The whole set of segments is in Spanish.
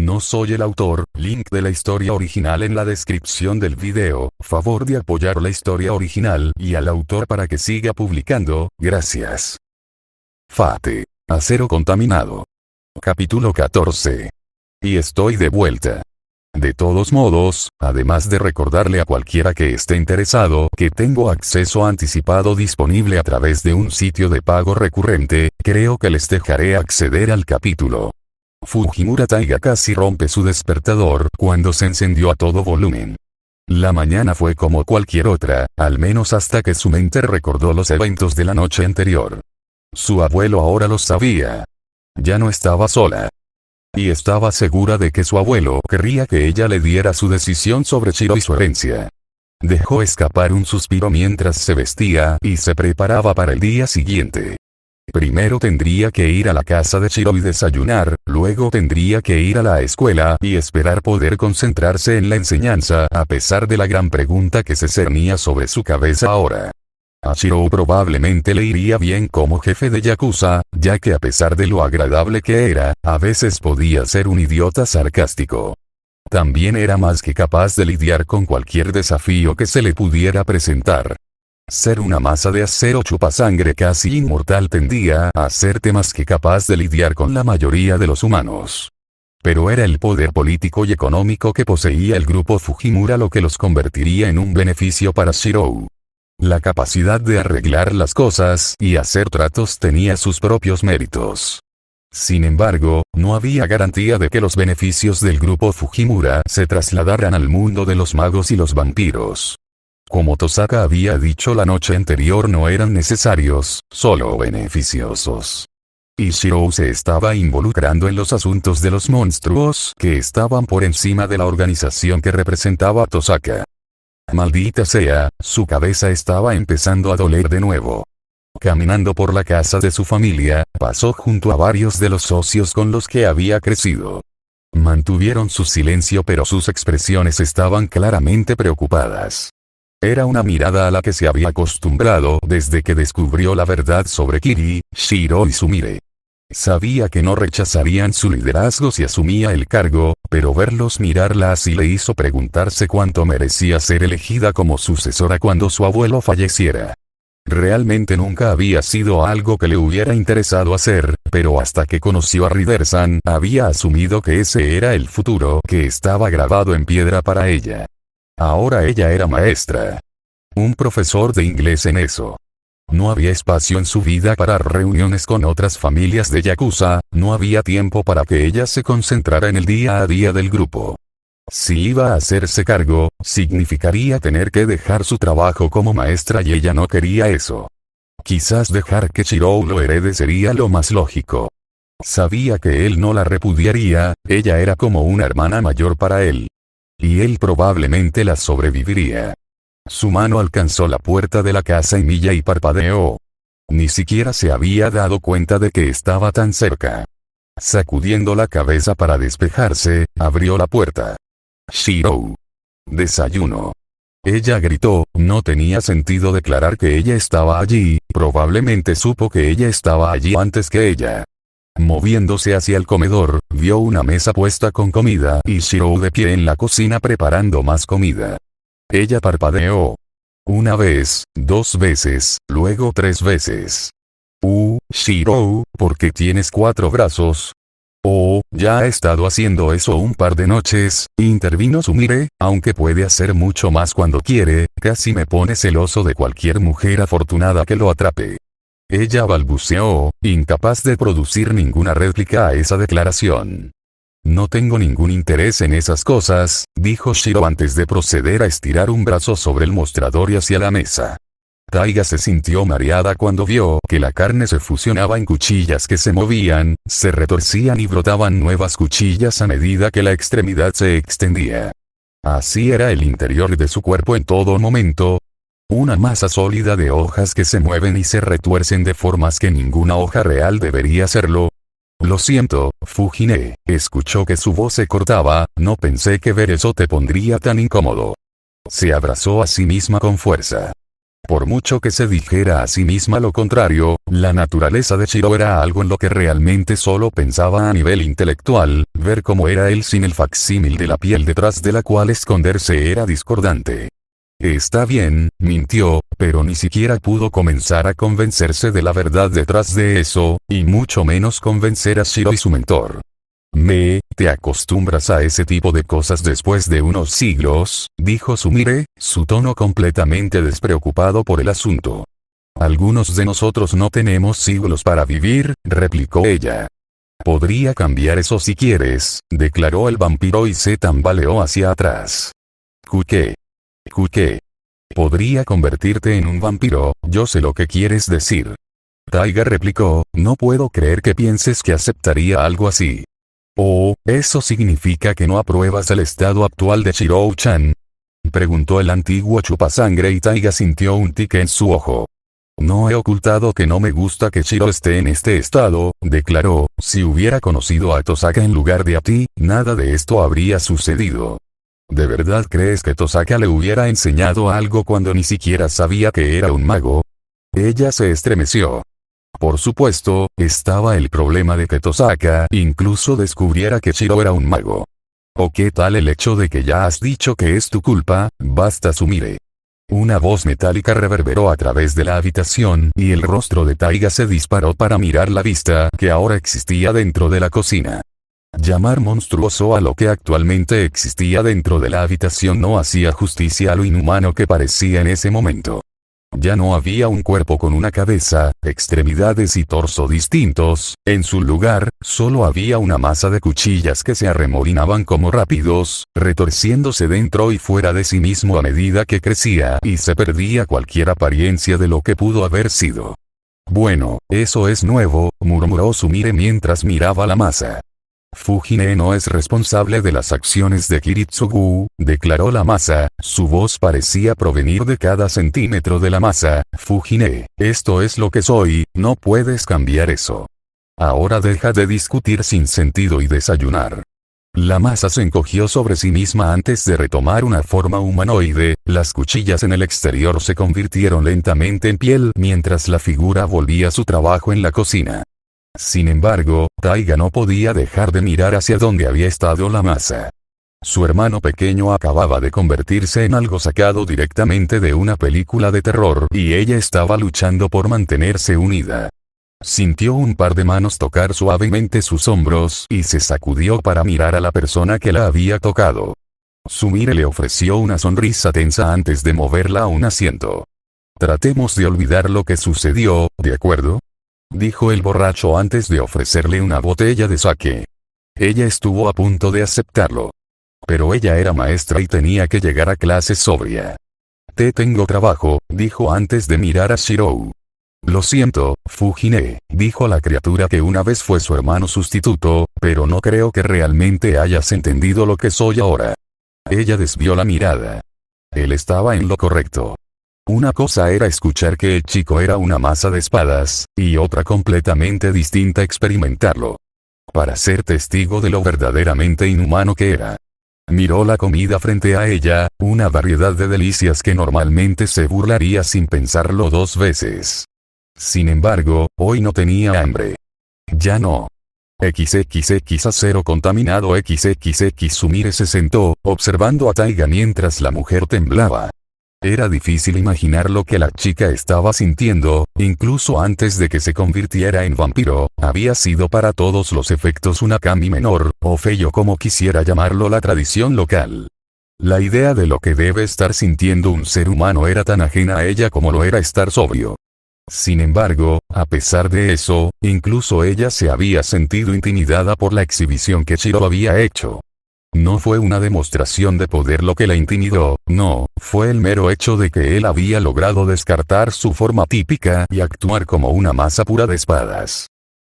No soy el autor, link de la historia original en la descripción del video, favor de apoyar la historia original y al autor para que siga publicando, gracias. Fate. Acero contaminado. Capítulo 14. Y estoy de vuelta. De todos modos, además de recordarle a cualquiera que esté interesado que tengo acceso anticipado disponible a través de un sitio de pago recurrente, creo que les dejaré acceder al capítulo. Fujimura Taiga casi rompe su despertador cuando se encendió a todo volumen. La mañana fue como cualquier otra, al menos hasta que su mente recordó los eventos de la noche anterior. Su abuelo ahora lo sabía. Ya no estaba sola. Y estaba segura de que su abuelo querría que ella le diera su decisión sobre Shiro y su herencia. Dejó escapar un suspiro mientras se vestía y se preparaba para el día siguiente. Primero tendría que ir a la casa de Shiro y desayunar, luego tendría que ir a la escuela y esperar poder concentrarse en la enseñanza a pesar de la gran pregunta que se cernía sobre su cabeza ahora. A Shiro probablemente le iría bien como jefe de Yakuza, ya que a pesar de lo agradable que era, a veces podía ser un idiota sarcástico. También era más que capaz de lidiar con cualquier desafío que se le pudiera presentar. Ser una masa de acero chupasangre casi inmortal tendía a hacerte más que capaz de lidiar con la mayoría de los humanos. Pero era el poder político y económico que poseía el grupo Fujimura lo que los convertiría en un beneficio para Shiro. La capacidad de arreglar las cosas y hacer tratos tenía sus propios méritos. Sin embargo, no había garantía de que los beneficios del grupo Fujimura se trasladaran al mundo de los magos y los vampiros. Como Tosaka había dicho la noche anterior, no eran necesarios, solo beneficiosos. Y Shiro se estaba involucrando en los asuntos de los monstruos que estaban por encima de la organización que representaba a Tosaka. Maldita sea, su cabeza estaba empezando a doler de nuevo. Caminando por la casa de su familia, pasó junto a varios de los socios con los que había crecido. Mantuvieron su silencio, pero sus expresiones estaban claramente preocupadas. Era una mirada a la que se había acostumbrado desde que descubrió la verdad sobre Kiri, Shiro y Sumire. Sabía que no rechazarían su liderazgo si asumía el cargo, pero verlos mirarla así le hizo preguntarse cuánto merecía ser elegida como sucesora cuando su abuelo falleciera. Realmente nunca había sido algo que le hubiera interesado hacer, pero hasta que conoció a Rider-san había asumido que ese era el futuro que estaba grabado en piedra para ella. Ahora ella era maestra. Un profesor de inglés en eso. No había espacio en su vida para reuniones con otras familias de Yakuza, no había tiempo para que ella se concentrara en el día a día del grupo. Si iba a hacerse cargo, significaría tener que dejar su trabajo como maestra y ella no quería eso. Quizás dejar que Shiro lo herede sería lo más lógico. Sabía que él no la repudiaría, ella era como una hermana mayor para él. Y él probablemente la sobreviviría. Su mano alcanzó la puerta de la casa y Miya y parpadeó. Ni siquiera se había dado cuenta de que estaba tan cerca. Sacudiendo la cabeza para despejarse, abrió la puerta. Shiro. Desayuno. Ella gritó, no tenía sentido declarar que ella estaba allí, probablemente supo que ella estaba allí antes que ella. Moviéndose hacia el comedor, vio una mesa puesta con comida y Shiro de pie en la cocina preparando más comida. Ella parpadeó. Una vez, 2 veces, luego 3 veces. Shiro, ¿por qué tienes 4 brazos? Oh, ya ha estado haciendo eso un par de noches, intervino Sumire, aunque puede hacer mucho más cuando quiere, casi me pone celoso de cualquier mujer afortunada que lo atrape. Ella balbuceó, incapaz de producir ninguna réplica a esa declaración. No tengo ningún interés en esas cosas, dijo Shiro antes de proceder a estirar un brazo sobre el mostrador y hacia la mesa. Taiga se sintió mareada cuando vio que la carne se fusionaba en cuchillas que se movían, se retorcían y brotaban nuevas cuchillas a medida que la extremidad se extendía. Así era el interior de su cuerpo en todo momento. Una masa sólida de hojas que se mueven y se retuercen de formas que ninguna hoja real debería hacerlo. Lo siento, Fujine, escuchó que su voz se cortaba, no pensé que ver eso te pondría tan incómodo. Se abrazó a sí misma con fuerza. Por mucho que se dijera a sí misma lo contrario, la naturaleza de Shiro era algo en lo que realmente solo pensaba a nivel intelectual. Ver cómo era él sin el facsímil de la piel detrás de la cual esconderse era discordante. Está bien, mintió, pero ni siquiera pudo comenzar a convencerse de la verdad detrás de eso, y mucho menos convencer a Shiro y su mentor. Te acostumbras a ese tipo de cosas después de unos siglos, dijo Sumire, su tono completamente despreocupado por el asunto. Algunos de nosotros no tenemos siglos para vivir, replicó ella. Podría cambiar eso si quieres, declaró el vampiro y se tambaleó hacia atrás. ¿Qué? Podría convertirte en un vampiro, yo sé lo que quieres decir. Taiga replicó, no puedo creer que pienses que aceptaría algo así. Oh, ¿eso significa que no apruebas el estado actual de Shirou-chan? Preguntó el antiguo chupasangre y Taiga sintió un tique en su ojo. No he ocultado que no me gusta que Shiro esté en este estado, declaró, si hubiera conocido a Tosaka en lugar de a ti, nada de esto habría sucedido. ¿De verdad crees que Tosaka le hubiera enseñado algo cuando ni siquiera sabía que era un mago? Ella se estremeció. Por supuesto, estaba el problema de que Tosaka incluso descubriera que Shiro era un mago. ¿O qué tal el hecho de que ya has dicho que es tu culpa? Basta, Sumire. Una voz metálica reverberó a través de la habitación y el rostro de Taiga se disparó para mirar la vista que ahora existía dentro de la cocina. Llamar monstruoso a lo que actualmente existía dentro de la habitación no hacía justicia a lo inhumano que parecía en ese momento. Ya no había un cuerpo con una cabeza, extremidades y torso distintos, en su lugar, solo había una masa de cuchillas que se arremolinaban como rápidos, retorciéndose dentro y fuera de sí mismo a medida que crecía y se perdía cualquier apariencia de lo que pudo haber sido. Bueno, eso es nuevo, murmuró Sumire mientras miraba la masa. Fujine no es responsable de las acciones de Kiritsugu, declaró la masa, su voz parecía provenir de cada centímetro de la masa. Fujine, esto es lo que soy, no puedes cambiar eso. Ahora deja de discutir sin sentido y desayunar. La masa se encogió sobre sí misma antes de retomar una forma humanoide, las cuchillas en el exterior se convirtieron lentamente en piel mientras la figura volvía a su trabajo en la cocina. Sin embargo, Taiga no podía dejar de mirar hacia donde había estado la masa. Su hermano pequeño acababa de convertirse en algo sacado directamente de una película de terror y ella estaba luchando por mantenerse unida. Sintió un par de manos tocar suavemente sus hombros y se sacudió para mirar a la persona que la había tocado. Sumire le ofreció una sonrisa tensa antes de moverla a un asiento. Tratemos de olvidar lo que sucedió, ¿de acuerdo?, dijo el borracho antes de ofrecerle una botella de sake. Ella estuvo a punto de aceptarlo. Pero ella era maestra y tenía que llegar a clase sobria. Tengo trabajo, dijo antes de mirar a Shirou. Lo siento, Fujine, dijo la criatura que una vez fue su hermano sustituto, pero no creo que realmente hayas entendido lo que soy ahora. Ella desvió la mirada. Él estaba en lo correcto. Una cosa era escuchar que el chico era una masa de espadas, y otra completamente distinta experimentarlo. Para ser testigo de lo verdaderamente inhumano que era. Miró la comida frente a ella, una variedad de delicias que normalmente se burlaría sin pensarlo dos veces. Sin embargo, hoy no tenía hambre. Ya no. XXX acero contaminado XXX. Sumire se sentó, observando a Taiga mientras la mujer temblaba. Era difícil imaginar lo que la chica estaba sintiendo, incluso antes de que se convirtiera en vampiro, había sido para todos los efectos una kami menor, o feyo como quisiera llamarlo la tradición local. La idea de lo que debe estar sintiendo un ser humano era tan ajena a ella como lo era estar sobrio. Sin embargo, a pesar de eso, incluso ella se había sentido intimidada por la exhibición que Shiro había hecho. No fue una demostración de poder lo que la intimidó, no, fue el mero hecho de que él había logrado descartar su forma típica y actuar como una masa pura de espadas.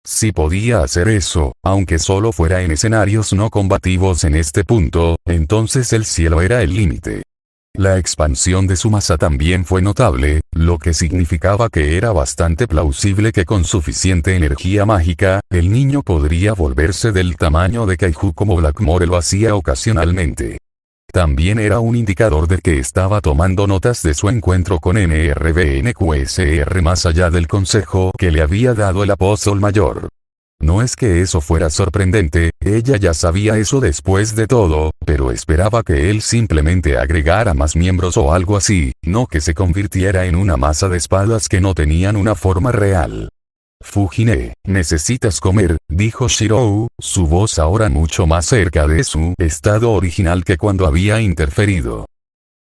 Si podía hacer eso, aunque solo fuera en escenarios no combativos en este punto, entonces el cielo era el límite. La expansión de su masa también fue notable, lo que significaba que era bastante plausible que con suficiente energía mágica, el niño podría volverse del tamaño de Kaiju como Blackmore lo hacía ocasionalmente. también era un indicador de que estaba tomando notas de su encuentro con NRBNQSR más allá del consejo que le había dado el apóstol mayor. No es que eso fuera sorprendente, ella ya sabía eso después de todo, pero esperaba que él simplemente agregara más miembros o algo así, no que se convirtiera en una masa de espadas que no tenían una forma real. Fujine, necesitas comer, dijo Shirou, su voz ahora mucho más cerca de su estado original que cuando había interferido.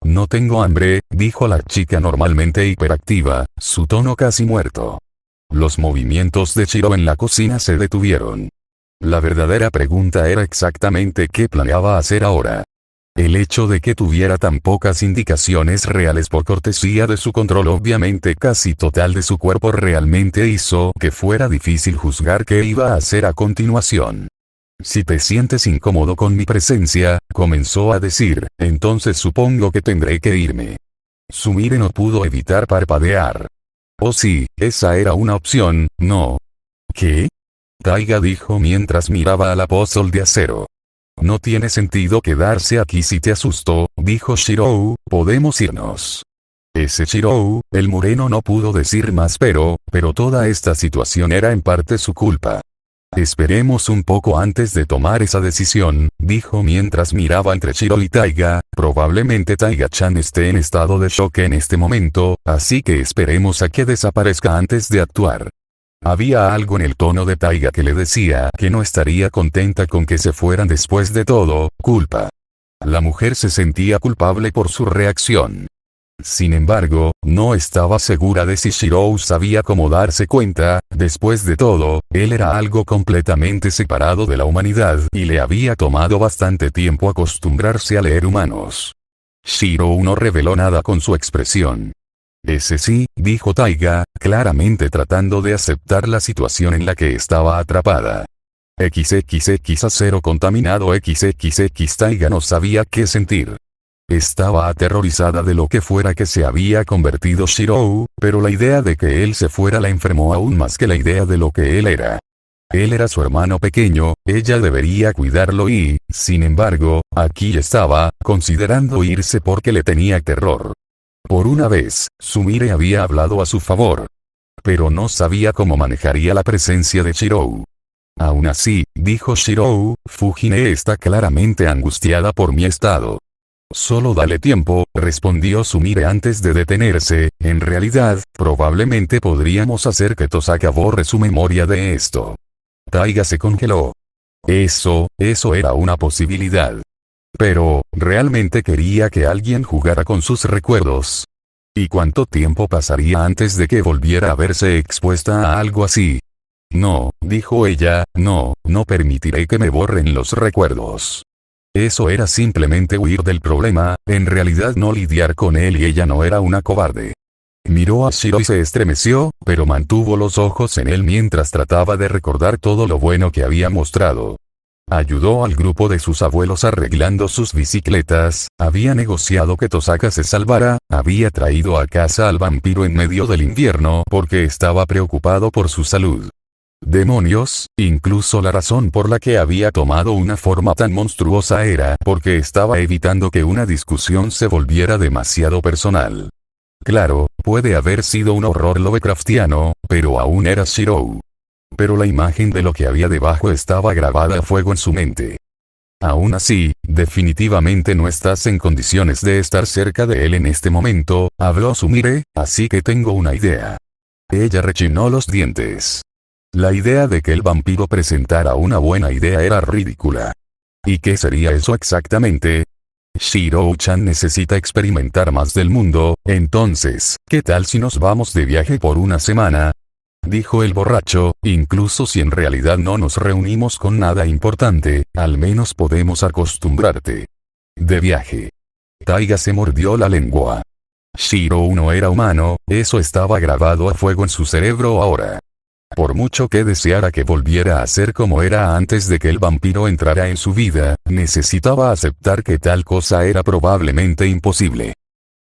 No tengo hambre, dijo la chica normalmente hiperactiva, su tono casi muerto. Los movimientos de Shirou en la cocina se detuvieron. La verdadera pregunta era exactamente qué planeaba hacer ahora. El hecho de que tuviera tan pocas indicaciones reales por cortesía de su control obviamente casi total de su cuerpo realmente hizo que fuera difícil juzgar qué iba a hacer a continuación. Si te sientes incómodo con mi presencia, comenzó a decir, entonces supongo que tendré que irme. Sumire no pudo evitar parpadear. Oh sí, esa era una opción, ¿no? ¿Qué? Taiga dijo mientras miraba al apóstol de acero. No tiene sentido quedarse aquí si te asustó, dijo Shirou, podemos irnos. Ese Shirou, el moreno no pudo decir más pero toda esta situación era en parte su culpa. Esperemos un poco antes de tomar esa decisión, dijo mientras miraba entre Shirou y Taiga, probablemente Taiga-chan esté en estado de shock en este momento, así que esperemos a que desaparezca antes de actuar. Había algo en el tono de Taiga que le decía que no estaría contenta con que se fueran después de todo, culpa. La mujer se sentía culpable por su reacción. Sin embargo, no estaba segura de si Shirou sabía cómo darse cuenta, después de todo, él era algo completamente separado de la humanidad y le había tomado bastante tiempo acostumbrarse a leer humanos. Shirou no reveló nada con su expresión. Ese sí, dijo Taiga, claramente tratando de aceptar la situación en la que estaba atrapada. XXX acero contaminado XXX Taiga no sabía qué sentir. Estaba aterrorizada de lo que fuera que se había convertido Shirou, pero la idea de que él se fuera la enfermó aún más que la idea de lo que él era. Él era su hermano pequeño, ella debería cuidarlo y, sin embargo, aquí estaba, considerando irse porque le tenía terror. Por una vez, Sumire había hablado a su favor. Pero no sabía cómo manejaría la presencia de Shirou. Aún así, dijo Shirou, Fujine está claramente angustiada por mi estado. Solo dale tiempo, respondió Sumire antes de detenerse, en realidad, probablemente podríamos hacer que Tosaka borre su memoria de esto. Taiga se congeló. Eso era una posibilidad. Pero, realmente quería que alguien jugara con sus recuerdos. ¿Y cuánto tiempo pasaría antes de que volviera a verse expuesta a algo así? No, dijo ella, no permitiré que me borren los recuerdos. Eso era simplemente huir del problema, en realidad no lidiar con él y ella no era una cobarde. Miró a Shirou y se estremeció, pero mantuvo los ojos en él mientras trataba de recordar todo lo bueno que había mostrado. Ayudó al grupo de sus abuelos arreglando sus bicicletas, había negociado que Tosaka se salvara, había traído a casa al vampiro en medio del invierno porque estaba preocupado por su salud. Demonios, incluso la razón por la que había tomado una forma tan monstruosa era porque estaba evitando que una discusión se volviera demasiado personal. Claro, puede haber sido un horror Lovecraftiano, pero aún era Shirou. Pero la imagen de lo que había debajo estaba grabada a fuego en su mente. Aún así, definitivamente no estás en condiciones de estar cerca de él en este momento, habló Sumire, así que tengo una idea. Ella rechinó los dientes. La idea de que el vampiro presentara una buena idea era ridícula. ¿Y qué sería eso exactamente? Shirou-chan necesita experimentar más del mundo, entonces, ¿qué tal si nos vamos de viaje por una semana? Dijo el borracho, incluso si en realidad no nos reunimos con nada importante, al menos podemos acostumbrarte. De viaje. Taiga se mordió la lengua. Shirou no era humano, eso estaba grabado a fuego en su cerebro ahora. Por mucho que deseara que volviera a ser como era antes de que el vampiro entrara en su vida, necesitaba aceptar que tal cosa era probablemente imposible.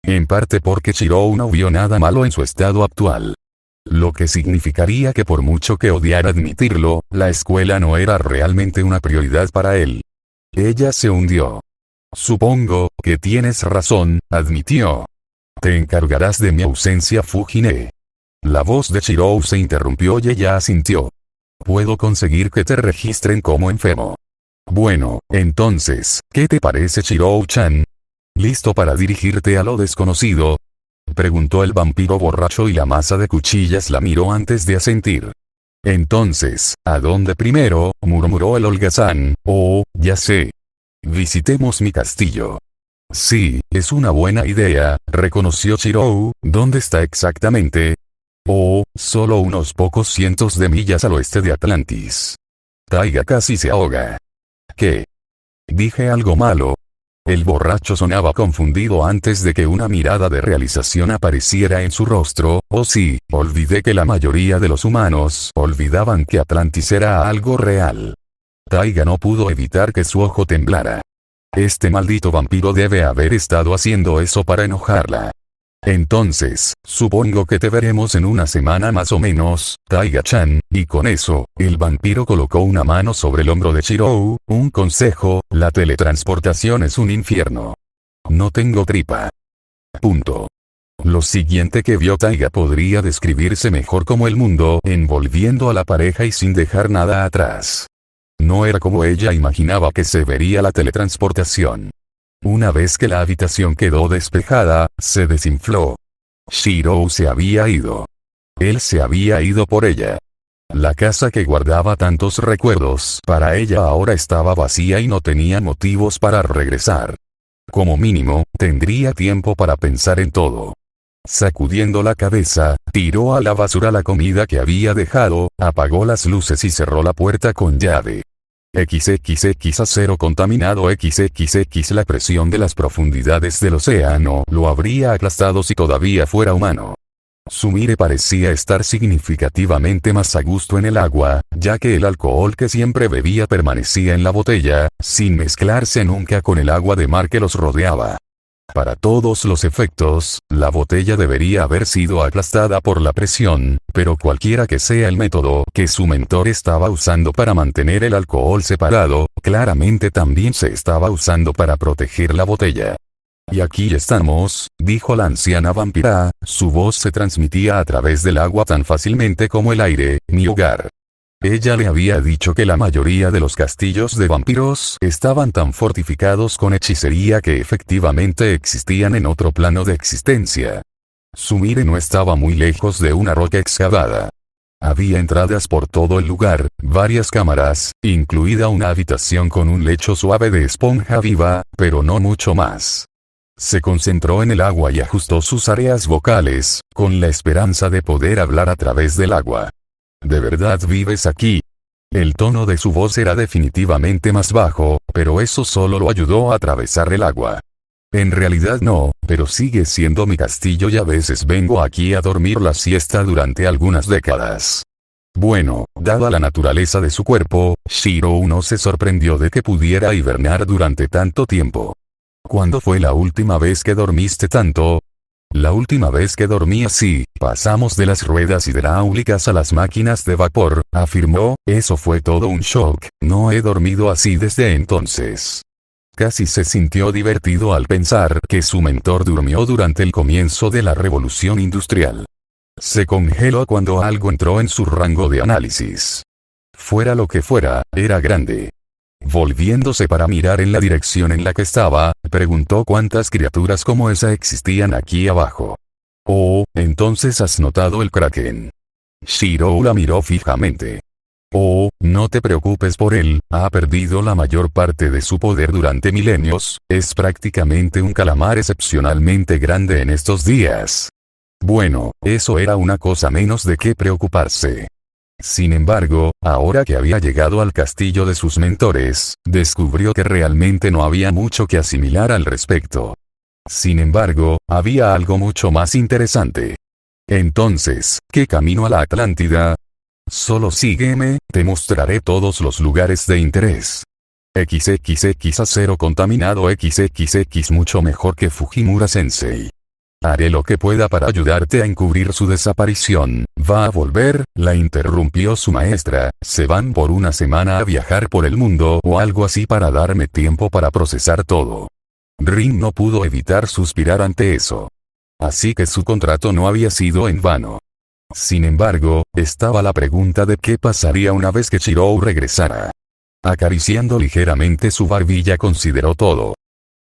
En parte porque Shirou no vio nada malo en su estado actual. Lo que significaría que por mucho que odiara admitirlo, la escuela no era realmente una prioridad para él. Ella se hundió. Supongo que tienes razón, admitió. Te encargarás de mi ausencia, Fujine. La voz de Shirou se interrumpió y ella asintió. Puedo conseguir que te registren como enfermo. Bueno, entonces, ¿qué te parece, Shirou-chan? ¿Listo para dirigirte a lo desconocido? Preguntó el vampiro borracho y la masa de cuchillas la miró antes de asentir. Entonces, ¿a dónde primero? Murmuró el holgazán. Oh, ya sé. Visitemos mi castillo. Sí, es una buena idea, reconoció Shirou. ¿Dónde está exactamente? Oh, solo unos pocos cientos de millas al oeste de Atlantis. Taiga casi se ahoga. ¿Qué? ¿Dije algo malo? El borracho sonaba confundido antes de que una mirada de realización apareciera en su rostro. Oh sí, olvidé que la mayoría de los humanos olvidaban que Atlantis era algo real. Taiga no pudo evitar que su ojo temblara. Este maldito vampiro debe haber estado haciendo eso para enojarla. Entonces, supongo que te veremos en una semana más o menos, Taiga-chan, y con eso, el vampiro colocó una mano sobre el hombro de Shirou. Un consejo, la teletransportación es un infierno. No tengo tripa. Punto. Lo siguiente que vio Taiga podría describirse mejor como el mundo envolviendo a la pareja y sin dejar nada atrás. No era como ella imaginaba que se vería la teletransportación. Una vez que la habitación quedó despejada, se desinfló. Shirou se había ido. Él se había ido por ella. La casa que guardaba tantos recuerdos para ella ahora estaba vacía y no tenía motivos para regresar. Como mínimo, tendría tiempo para pensar en todo. Sacudiendo la cabeza, tiró a la basura la comida que había dejado, apagó las luces y cerró la puerta con llave. XXX acero contaminado XXX la presión de las profundidades del océano lo habría aplastado si todavía fuera humano. Sumire parecía estar significativamente más a gusto en el agua, ya que el alcohol que siempre bebía permanecía en la botella, sin mezclarse nunca con el agua de mar que los rodeaba. Para todos los efectos, la botella debería haber sido aplastada por la presión, pero cualquiera que sea el método que su mentor estaba usando para mantener el alcohol separado, claramente también se estaba usando para proteger la botella. Y aquí estamos, dijo la anciana vampira, su voz se transmitía a través del agua tan fácilmente como el aire, mi hogar. Ella le había dicho que la mayoría de los castillos de vampiros estaban tan fortificados con hechicería que efectivamente existían en otro plano de existencia. Sumire no estaba muy lejos de una roca excavada. Había entradas por todo el lugar, varias cámaras, incluida una habitación con un lecho suave de esponja viva, pero no mucho más. Se concentró en el agua y ajustó sus áreas vocales, con la esperanza de poder hablar a través del agua. ¿De verdad vives aquí? El tono de su voz era definitivamente más bajo, pero eso solo lo ayudó a atravesar el agua. En realidad no, pero sigue siendo mi castillo y a veces vengo aquí a dormir la siesta durante algunas décadas. Bueno, dada la naturaleza de su cuerpo, Shirou no se sorprendió de que pudiera hibernar durante tanto tiempo. ¿Cuándo fue la última vez que dormiste tanto? La última vez que dormí así, pasamos de las ruedas hidráulicas a las máquinas de vapor, afirmó. Eso fue todo un shock, no he dormido así desde entonces. Casi se sintió divertido al pensar que su mentor durmió durante el comienzo de la revolución industrial. Se congeló cuando algo entró en su rango de análisis. Fuera lo que fuera, era grande. Volviéndose para mirar en la dirección en la que estaba, preguntó cuántas criaturas como esa existían aquí abajo. Oh, entonces has notado el Kraken. Shirou la miró fijamente. Oh, no te preocupes por él, ha perdido la mayor parte de su poder durante milenios, es prácticamente un calamar excepcionalmente grande en estos días. Bueno, eso era una cosa menos de qué preocuparse. Sin embargo, ahora que había llegado al castillo de sus mentores, descubrió que realmente no había mucho que asimilar al respecto. Sin embargo, había algo mucho más interesante. Entonces, ¿qué camino a la Atlántida? Solo sígueme, te mostraré todos los lugares de interés. XXX acero contaminado XXX mucho mejor que Fujimura-sensei. Haré lo que pueda para ayudarte a encubrir su desaparición. ¿Va a volver? La interrumpió su maestra. Se van por una semana a viajar por el mundo o algo así para darme tiempo para procesar todo. Rin no pudo evitar suspirar ante eso. Así que su contrato no había sido en vano. Sin embargo, estaba la pregunta de qué pasaría una vez que Chirou regresara. Acariciando ligeramente su barbilla consideró todo.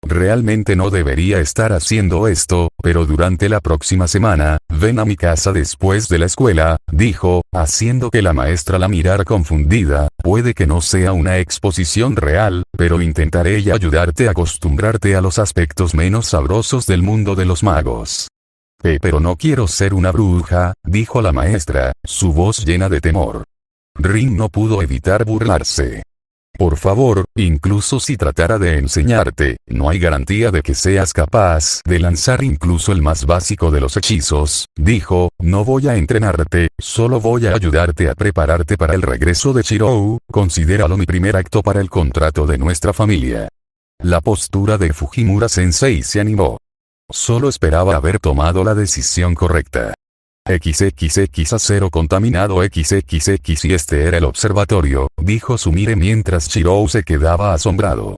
Realmente no debería estar haciendo esto, pero durante la próxima semana, ven a mi casa después de la escuela, dijo, haciendo que la maestra la mirara confundida, puede que no sea una exposición real, pero intentaré ayudarte a acostumbrarte a los aspectos menos sabrosos del mundo de los magos. Pero no quiero ser una bruja, dijo la maestra, su voz llena de temor. Rin no pudo evitar burlarse. Por favor, incluso si tratara de enseñarte, no hay garantía de que seas capaz de lanzar incluso el más básico de los hechizos, dijo, no voy a entrenarte, solo voy a ayudarte a prepararte para el regreso de Chirou, considéralo mi primer acto para el contrato de nuestra familia. La postura de Fujimura-sensei se animó. Solo esperaba haber tomado la decisión correcta. XXX acero contaminado XXX y este era el observatorio, dijo Sumire mientras Chirou se quedaba asombrado.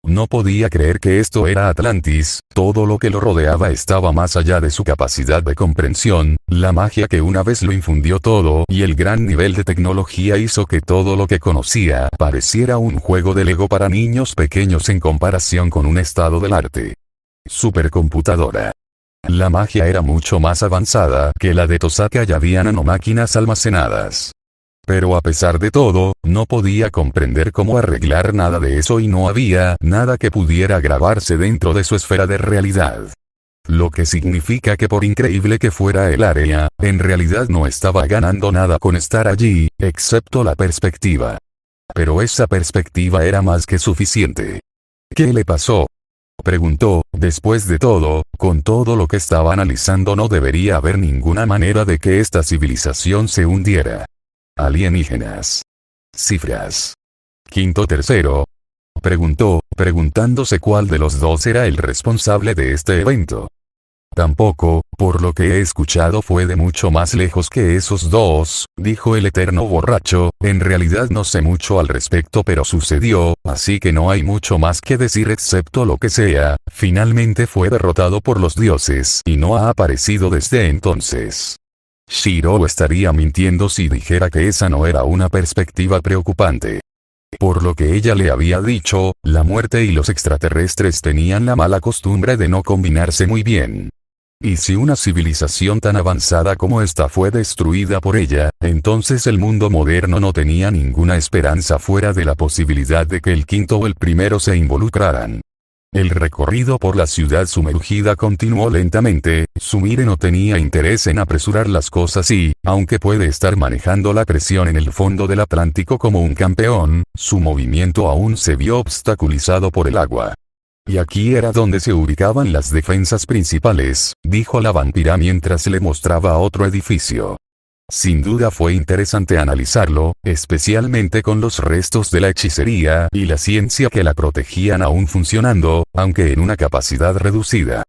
No podía creer que esto era Atlantis, todo lo que lo rodeaba estaba más allá de su capacidad de comprensión, la magia que una vez lo infundió todo y el gran nivel de tecnología hizo que todo lo que conocía pareciera un juego de Lego para niños pequeños en comparación con un estado del arte. Supercomputadora. La magia era mucho más avanzada que la de Tosaka y había nanomáquinas almacenadas. Pero a pesar de todo, no podía comprender cómo arreglar nada de eso y no había nada que pudiera grabarse dentro de su esfera de realidad. Lo que significa que por increíble que fuera el área, en realidad no estaba ganando nada con estar allí, excepto la perspectiva. Pero esa perspectiva era más que suficiente. ¿Qué le pasó?, preguntó. Después de todo, con todo lo que estaba analizando no debería haber ninguna manera de que esta civilización se hundiera. Alienígenas. Cifras. Quinto tercero. Preguntó, preguntándose cuál de los dos era el responsable de este evento. Tampoco, por lo que he escuchado fue de mucho más lejos que esos dos, dijo el eterno borracho, en realidad no sé mucho al respecto pero sucedió, así que no hay mucho más que decir excepto lo que sea, finalmente fue derrotado por los dioses y no ha aparecido desde entonces. Shirou estaría mintiendo si dijera que esa no era una perspectiva preocupante. Por lo que ella le había dicho, la muerte y los extraterrestres tenían la mala costumbre de no combinarse muy bien. Y si una civilización tan avanzada como esta fue destruida por ella, entonces el mundo moderno no tenía ninguna esperanza fuera de la posibilidad de que el quinto o el primero se involucraran. El recorrido por la ciudad sumergida continuó lentamente, Sumire no tenía interés en apresurar las cosas y, aunque puede estar manejando la presión en el fondo del Atlántico como un campeón, su movimiento aún se vio obstaculizado por el agua. Y aquí era donde se ubicaban las defensas principales, dijo la vampira mientras le mostraba otro edificio. Sin duda fue interesante analizarlo, especialmente con los restos de la hechicería y la ciencia que la protegían aún funcionando, aunque en una capacidad reducida.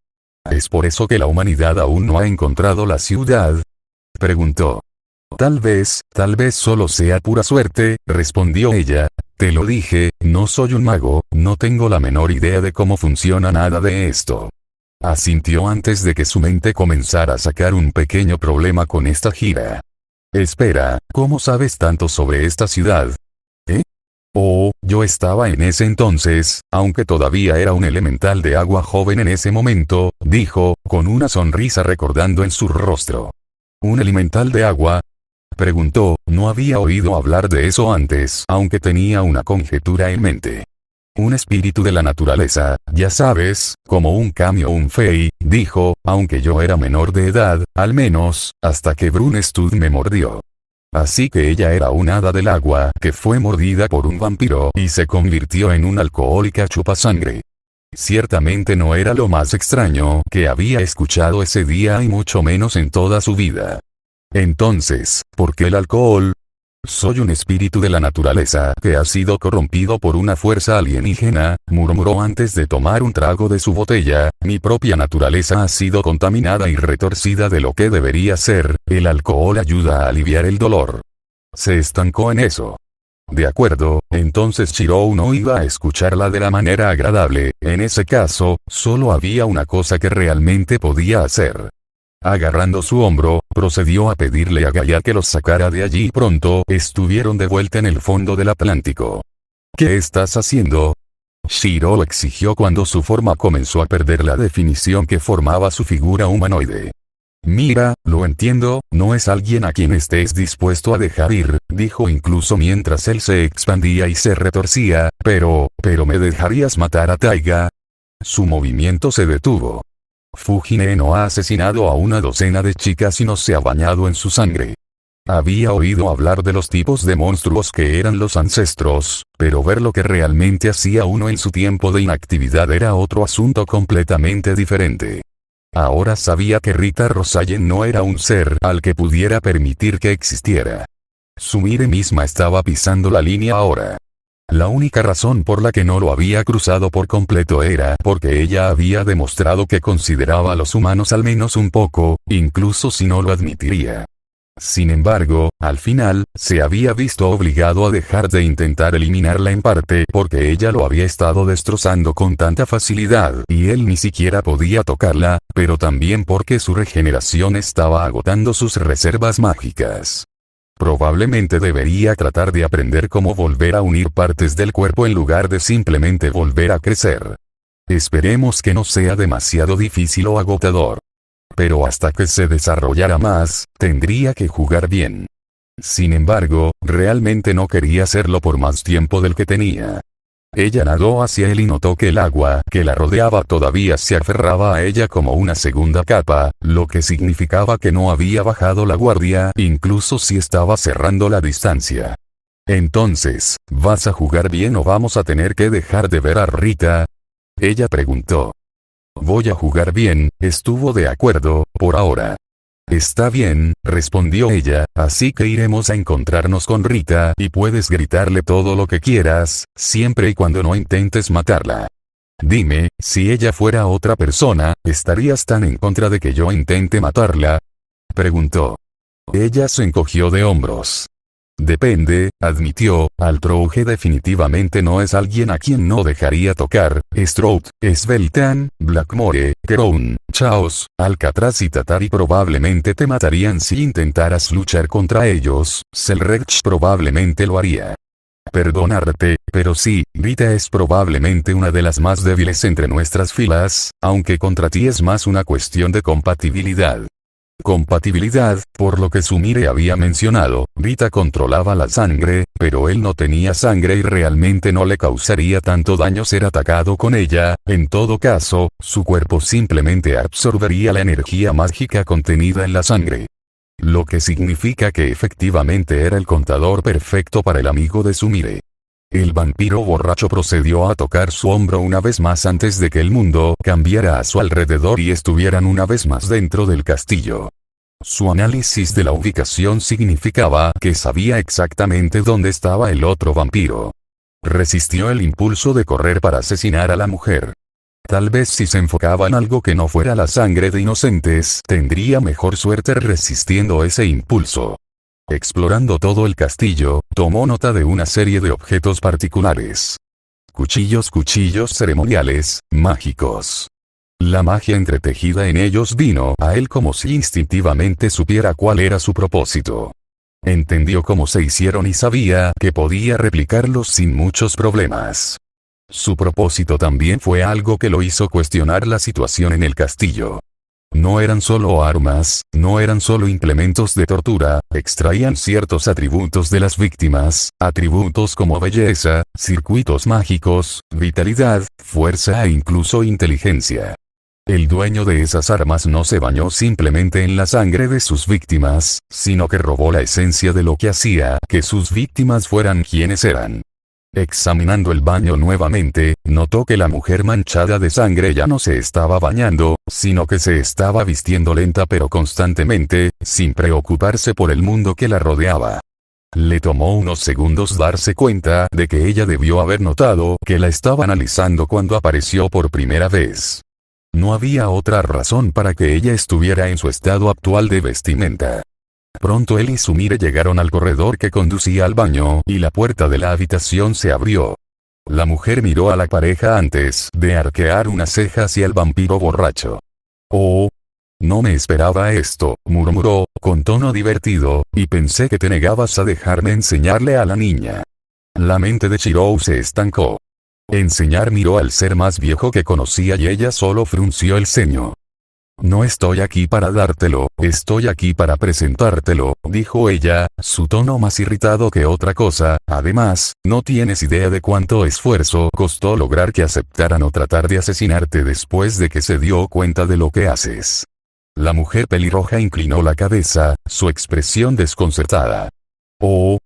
¿Es por eso que la humanidad aún no ha encontrado la ciudad?, preguntó. Tal vez solo sea pura suerte, respondió ella. Te lo dije, no soy un mago, no tengo la menor idea de cómo funciona nada de esto. Asintió antes de que su mente comenzara a sacar un pequeño problema con esta gira. Espera, ¿cómo sabes tanto sobre esta ciudad? Oh, yo estaba en ese entonces, aunque todavía era un elemental de agua joven en ese momento, dijo, con una sonrisa recordando en su rostro. ¿Un elemental de agua?, preguntó, no había oído hablar de eso antes, aunque tenía una conjetura en mente. Un espíritu de la naturaleza, ya sabes, como un kami o un fei, dijo, aunque yo era menor de edad, al menos, hasta que Brunestud me mordió. Así que ella era un hada del agua que fue mordida por un vampiro y se convirtió en una alcohólica chupasangre. Ciertamente no era lo más extraño que había escuchado ese día y mucho menos en toda su vida. Entonces, ¿por qué el alcohol? Soy un espíritu de la naturaleza que ha sido corrompido por una fuerza alienígena, murmuró antes de tomar un trago de su botella, mi propia naturaleza ha sido contaminada y retorcida de lo que debería ser, el alcohol ayuda a aliviar el dolor. Se estancó en eso. De acuerdo, entonces Shirou no iba a escucharla de la manera agradable. En ese caso, solo había una cosa que realmente podía hacer. Agarrando su hombro, procedió a pedirle a Gaia que los sacara de allí y pronto estuvieron de vuelta en el fondo del Atlántico. ¿Qué estás haciendo? Shirou exigió cuando su forma comenzó a perder la definición que formaba su figura humanoide. Mira, lo entiendo, no es alguien a quien estés dispuesto a dejar ir, dijo incluso mientras él se expandía y se retorcía, pero ¿me dejarías matar a Taiga? Su movimiento se detuvo. Fujine no ha asesinado a una docena de chicas y no se ha bañado en su sangre. Había oído hablar de los tipos de monstruos que eran los ancestros, pero ver lo que realmente hacía uno en su tiempo de inactividad era otro asunto completamente diferente. Ahora sabía que Rita Rosayen no era un ser al que pudiera permitir que existiera. Sumire misma estaba pisando la línea ahora. La única razón por la que no lo había cruzado por completo era porque ella había demostrado que consideraba a los humanos al menos un poco, incluso si no lo admitiría. Sin embargo, al final, se había visto obligado a dejar de intentar eliminarla en parte porque ella lo había estado destrozando con tanta facilidad y él ni siquiera podía tocarla, pero también porque su regeneración estaba agotando sus reservas mágicas. Probablemente debería tratar de aprender cómo volver a unir partes del cuerpo en lugar de simplemente volver a crecer. Esperemos que no sea demasiado difícil o agotador. Pero hasta que se desarrollara más, tendría que jugar bien. Sin embargo, realmente no quería hacerlo por más tiempo del que tenía. Ella nadó hacia él y notó que el agua que la rodeaba todavía se aferraba a ella como una segunda capa, lo que significaba que no había bajado la guardia, incluso si estaba cerrando la distancia. Entonces, ¿vas a jugar bien o vamos a tener que dejar de ver a Rita? Ella preguntó. Voy a jugar bien, estuvo de acuerdo, por ahora. Está bien, respondió ella, así que iremos a encontrarnos con Rita y puedes gritarle todo lo que quieras, siempre y cuando no intentes matarla. Dime, si ella fuera otra persona, ¿estarías tan en contra de que yo intente matarla? Preguntó. Ella se encogió de hombros. Depende, admitió, Altrouge definitivamente no es alguien a quien no dejaría tocar. Stroud, Sveltan, Blackmore, Crown, Chaos, Alcatraz y Tatari probablemente te matarían si intentaras luchar contra ellos. Selrech probablemente lo haría. Perdonarte, pero sí, Rita es probablemente una de las más débiles entre nuestras filas, aunque contra ti es más una cuestión de compatibilidad. Compatibilidad, por lo que Sumire había mencionado, Rita controlaba la sangre, pero él no tenía sangre y realmente no le causaría tanto daño ser atacado con ella, en todo caso, su cuerpo simplemente absorbería la energía mágica contenida en la sangre. Lo que significa que efectivamente era el contador perfecto para el amigo de Sumire. El vampiro borracho procedió a tocar su hombro una vez más antes de que el mundo cambiara a su alrededor y estuvieran una vez más dentro del castillo. Su análisis de la ubicación significaba que sabía exactamente dónde estaba el otro vampiro. Resistió el impulso de correr para asesinar a la mujer. Tal vez si se enfocaba en algo que no fuera la sangre de inocentes, tendría mejor suerte resistiendo ese impulso. Explorando todo el castillo, tomó nota de una serie de objetos particulares. Cuchillos ceremoniales, mágicos. La magia entretejida en ellos vino a él como si instintivamente supiera cuál era su propósito. Entendió cómo se hicieron y sabía que podía replicarlos sin muchos problemas. Su propósito también fue algo que lo hizo cuestionar la situación en el castillo. No eran solo armas, no eran solo implementos de tortura, extraían ciertos atributos de las víctimas, atributos como belleza, circuitos mágicos, vitalidad, fuerza e incluso inteligencia. El dueño de esas armas no se bañó simplemente en la sangre de sus víctimas, sino que robó la esencia de lo que hacía que sus víctimas fueran quienes eran. Examinando el baño nuevamente, notó que la mujer manchada de sangre ya no se estaba bañando, sino que se estaba vistiendo lenta pero constantemente, sin preocuparse por el mundo que la rodeaba. Le tomó unos segundos darse cuenta de que ella debió haber notado que la estaba analizando cuando apareció por primera vez. No había otra razón para que ella estuviera en su estado actual de vestimenta. Pronto él y Sumire llegaron al corredor que conducía al baño, y la puerta de la habitación se abrió. La mujer miró a la pareja antes de arquear una ceja hacia el vampiro borracho. «Oh, no me esperaba esto», murmuró, con tono divertido, «y pensé que te negabas a dejarme enseñarle a la niña». La mente de Chirou se estancó. Enseñar miró al ser más viejo que conocía y ella solo frunció el ceño. «No estoy aquí para dártelo, estoy aquí para presentártelo», dijo ella, su tono más irritado que otra cosa. «Además, no tienes idea de cuánto esfuerzo costó lograr que aceptaran o tratar de asesinarte después de que se dio cuenta de lo que haces». La mujer pelirroja inclinó la cabeza, su expresión desconcertada. «Oh.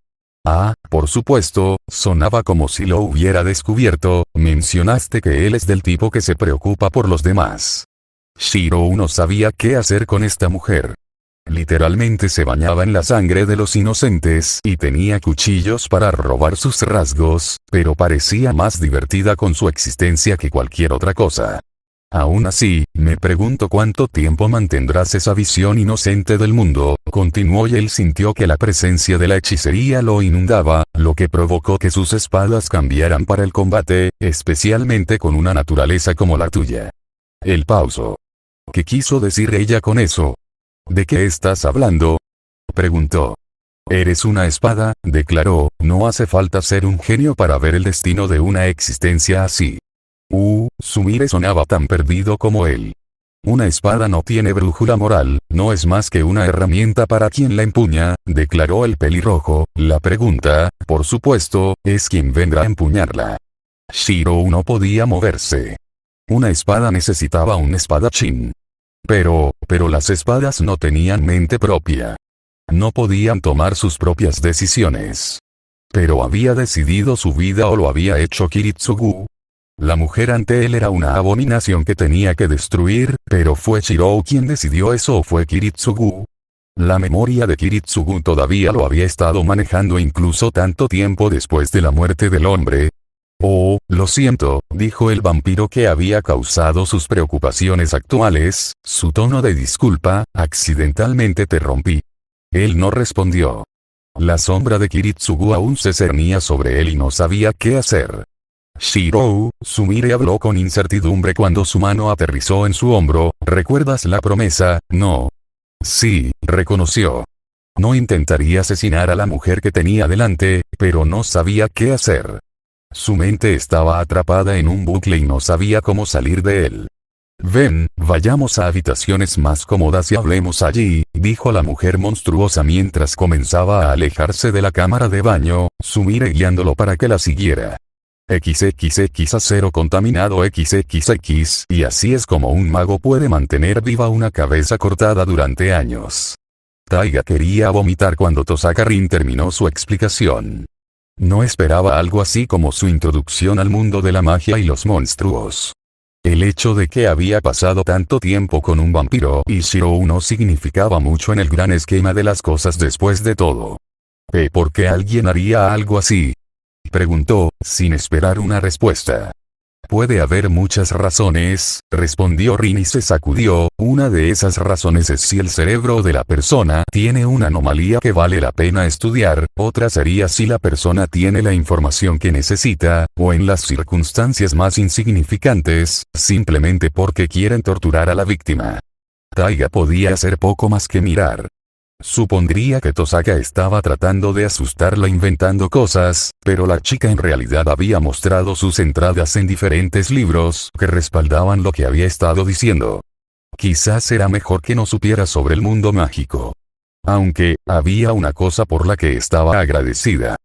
Ah, por supuesto», sonaba como si lo hubiera descubierto. «Mencionaste que él es del tipo que se preocupa por los demás». Shirou no sabía qué hacer con esta mujer. Literalmente se bañaba en la sangre de los inocentes y tenía cuchillos para robar sus rasgos, pero parecía más divertida con su existencia que cualquier otra cosa. «Aún así, me pregunto cuánto tiempo mantendrás esa visión inocente del mundo», continuó, y él sintió que la presencia de la hechicería lo inundaba, lo que provocó que sus espadas cambiaran para el combate, especialmente con una naturaleza como la tuya. Él pausó. «¿Qué quiso decir ella con eso?» «¿De qué estás hablando?», preguntó. «Eres una espada», declaró, «no hace falta ser un genio para ver el destino de una existencia así». Sumire sonaba tan perdido como él. «Una espada no tiene brújula moral, no es más que una herramienta para quien la empuña», declaró el pelirrojo. «La pregunta, por supuesto, es quién vendrá a empuñarla». Shirou no podía moverse. Una espada necesitaba un espadachín. Pero las espadas no tenían mente propia. No podían tomar sus propias decisiones. Pero había decidido su vida o lo había hecho Kiritsugu. La mujer ante él era una abominación que tenía que destruir, pero ¿fue Shirou quien decidió eso o fue Kiritsugu? La memoria de Kiritsugu todavía lo había estado manejando incluso tanto tiempo después de la muerte del hombre. «Oh, lo siento», dijo el vampiro que había causado sus preocupaciones actuales, su tono de disculpa. «Accidentalmente te rompí». Él no respondió. La sombra de Kiritsugu aún se cernía sobre él y no sabía qué hacer. «Shirou», Sumire habló con incertidumbre cuando su mano aterrizó en su hombro. «¿Recuerdas la promesa, no?» «Sí», reconoció. No intentaría asesinar a la mujer que tenía delante, pero no sabía qué hacer. Su mente estaba atrapada en un bucle y no sabía cómo salir de él. «Ven, vayamos a habitaciones más cómodas y hablemos allí», dijo la mujer monstruosa mientras comenzaba a alejarse de la cámara de baño, Sumire guiándolo para que la siguiera. XXX acero contaminado XXX, y así es como un mago puede mantener viva una cabeza cortada durante años. Taiga quería vomitar cuando Tosaka-rin terminó su explicación. No esperaba algo así como su introducción al mundo de la magia y los monstruos. El hecho de que había pasado tanto tiempo con un vampiro y Shirou no significaba mucho en el gran esquema de las cosas después de todo. ¿Por qué alguien haría algo así?, preguntó, sin esperar una respuesta. «Puede haber muchas razones», respondió Rin y se sacudió. «Una de esas razones es si el cerebro de la persona tiene una anomalía que vale la pena estudiar, otra sería si la persona tiene la información que necesita, o en las circunstancias más insignificantes, simplemente porque quieren torturar a la víctima». Taiga podía hacer poco más que mirar. Supondría que Tosaka estaba tratando de asustarla inventando cosas, pero la chica en realidad había mostrado sus entradas en diferentes libros que respaldaban lo que había estado diciendo. Quizás era mejor que no supiera sobre el mundo mágico. Aunque, había una cosa por la que estaba agradecida.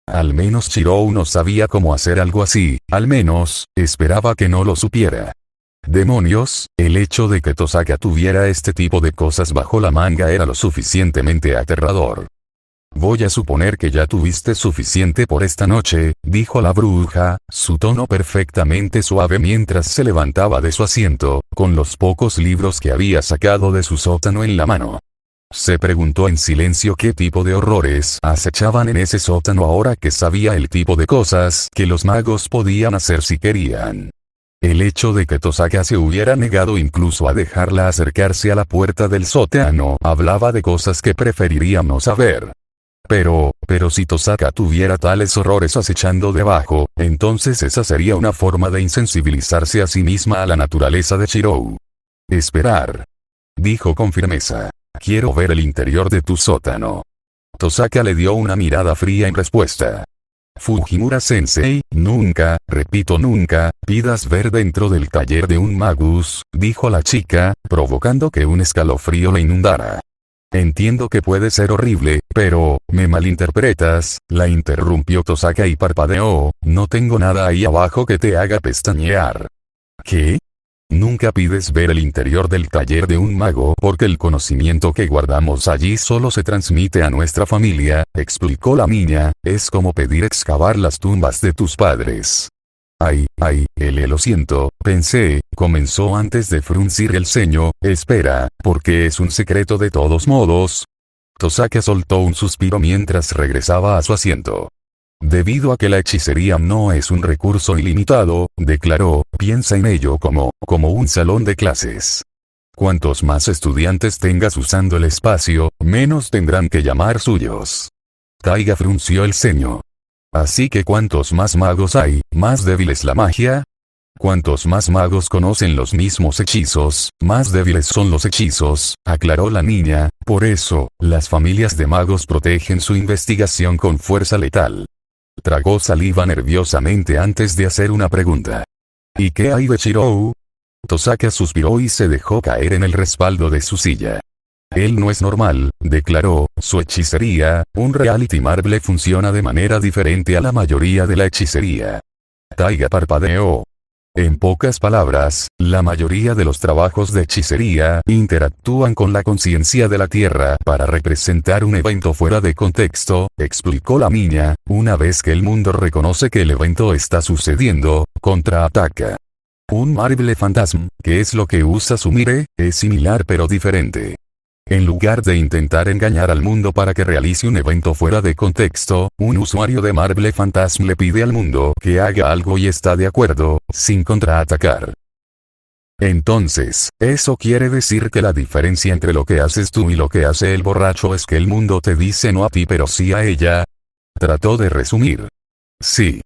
Al menos Shirou no sabía cómo hacer algo así, al menos, esperaba que no lo supiera. Demonios, el hecho de que Tosaka tuviera este tipo de cosas bajo la manga era lo suficientemente aterrador. «Voy a suponer que ya tuviste suficiente por esta noche», dijo la bruja, su tono perfectamente suave mientras se levantaba de su asiento, con los pocos libros que había sacado de su sótano en la mano. Se preguntó en silencio qué tipo de horrores acechaban en ese sótano ahora que sabía el tipo de cosas que los magos podían hacer si querían. El hecho de que Tosaka se hubiera negado incluso a dejarla acercarse a la puerta del sótano hablaba de cosas que preferiría no saber. Pero si Tosaka tuviera tales horrores acechando debajo, entonces esa sería una forma de insensibilizarse a sí misma a la naturaleza de Shirou. Esperar. Dijo con firmeza. Quiero ver el interior de tu sótano. Tosaka le dio una mirada fría en respuesta. Fujimura-sensei, nunca, repito nunca, pidas ver dentro del taller de un magus, dijo la chica, provocando que un escalofrío le inundara. Entiendo que puede ser horrible, pero, ¿me malinterpretas?, la interrumpió Tosaka y parpadeó, no tengo nada ahí abajo que te haga pestañear. ¿Qué? Nunca pides ver el interior del taller de un mago porque el conocimiento que guardamos allí solo se transmite a nuestra familia, explicó la niña, es como pedir excavar las tumbas de tus padres. Ay, lo siento, pensé, comenzó antes de fruncir el ceño, espera, porque es un secreto de todos modos. Tosaka soltó un suspiro mientras regresaba a su asiento. Debido a que la hechicería no es un recurso ilimitado, declaró, piensa en ello como un salón de clases. Cuantos más estudiantes tengas usando el espacio, menos tendrán que llamar suyos. Taiga frunció el ceño. Así que cuantos más magos hay, más débil es la magia. Cuantos más magos conocen los mismos hechizos, más débiles son los hechizos, aclaró la niña, por eso, las familias de magos protegen su investigación con fuerza letal. Tragó saliva nerviosamente antes de hacer una pregunta. ¿Y qué hay de Shirou? Tosaka suspiró y se dejó caer en el respaldo de su silla. Él no es normal, declaró, su hechicería, un reality marble funciona de manera diferente a la mayoría de la hechicería. Taiga parpadeó. En pocas palabras, la mayoría de los trabajos de hechicería interactúan con la conciencia de la Tierra para representar un evento fuera de contexto, explicó la niña, una vez que el mundo reconoce que el evento está sucediendo, contraataca. Un marble fantasma, que es lo que usa Sumire, es similar pero diferente. En lugar de intentar engañar al mundo para que realice un evento fuera de contexto, un usuario de Marble Phantasm le pide al mundo que haga algo y está de acuerdo, sin contraatacar. Entonces, eso quiere decir que la diferencia entre lo que haces tú y lo que hace el borracho es que el mundo te dice no a ti pero sí a ella. Trató de resumir. Sí.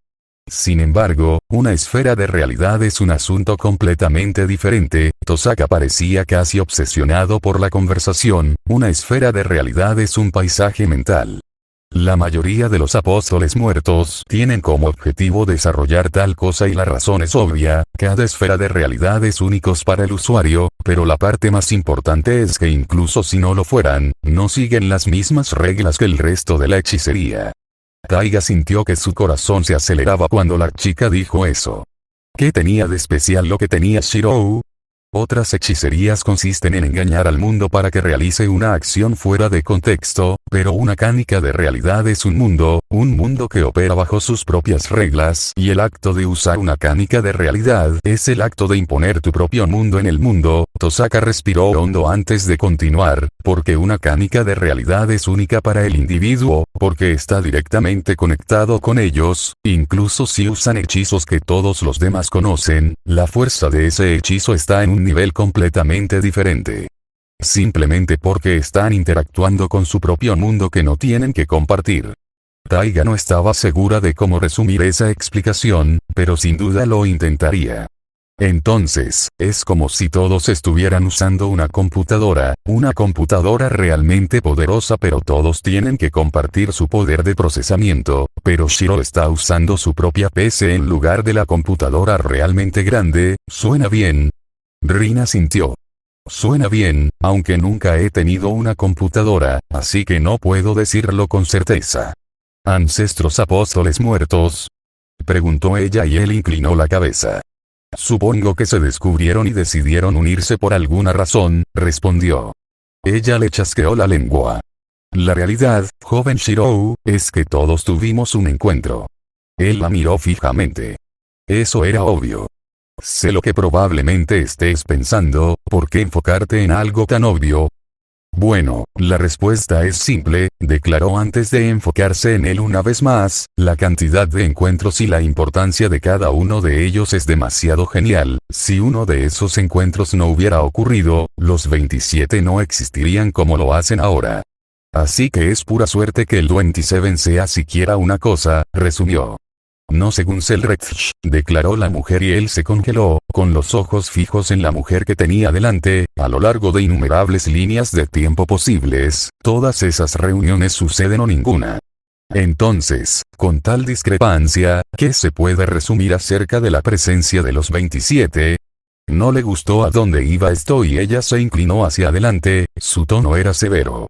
Sin embargo, una esfera de realidad es un asunto completamente diferente. Tosaka parecía casi obsesionado por la conversación, una esfera de realidad es un paisaje mental. La mayoría de los apóstoles muertos tienen como objetivo desarrollar tal cosa y la razón es obvia, cada esfera de realidad es únicos para el usuario, pero la parte más importante es que incluso si no lo fueran, no siguen las mismas reglas que el resto de la hechicería. Taiga sintió que su corazón se aceleraba cuando la chica dijo eso. ¿Qué tenía de especial lo que tenía Shirou? Otras hechicerías consisten en engañar al mundo para que realice una acción fuera de contexto, pero una canica de realidad es un mundo que opera bajo sus propias reglas, y el acto de usar una canica de realidad es el acto de imponer tu propio mundo en el mundo. Tosaka respiró hondo antes de continuar, porque una canica de realidad es única para el individuo, porque está directamente conectado con ellos, incluso si usan hechizos que todos los demás conocen, la fuerza de ese hechizo está en un nivel completamente diferente. Simplemente porque están interactuando con su propio mundo que no tienen que compartir. Taiga no estaba segura de cómo resumir esa explicación, pero sin duda lo intentaría. Entonces, es como si todos estuvieran usando una computadora realmente poderosa pero todos tienen que compartir su poder de procesamiento, pero Shiro está usando su propia PC en lugar de la computadora realmente grande. ¿Suena bien? Rina sintió. Suena bien, aunque nunca he tenido una computadora, así que no puedo decirlo con certeza. ¿Ancestros apóstoles muertos? Preguntó ella y él inclinó la cabeza. Supongo que se descubrieron y decidieron unirse por alguna razón, respondió. Ella le chasqueó la lengua. La realidad, joven Shirou, es que todos tuvimos un encuentro. Él la miró fijamente. Eso era obvio. Sé lo que probablemente estés pensando, ¿por qué enfocarte en algo tan obvio? Bueno, la respuesta es simple, declaró antes de enfocarse en él una vez más, la cantidad de encuentros y la importancia de cada uno de ellos es demasiado genial. Si uno de esos encuentros no hubiera ocurrido, los 27 no existirían como lo hacen ahora. Así que es pura suerte que el 27 sea siquiera una cosa, resumió. No según Selrecht, declaró la mujer y él se congeló, con los ojos fijos en la mujer que tenía delante, a lo largo de innumerables líneas de tiempo posibles, todas esas reuniones suceden o ninguna. Entonces, con tal discrepancia, ¿qué se puede resumir acerca de la presencia de los 27? No le gustó a dónde iba esto y ella se inclinó hacia adelante, su tono era severo.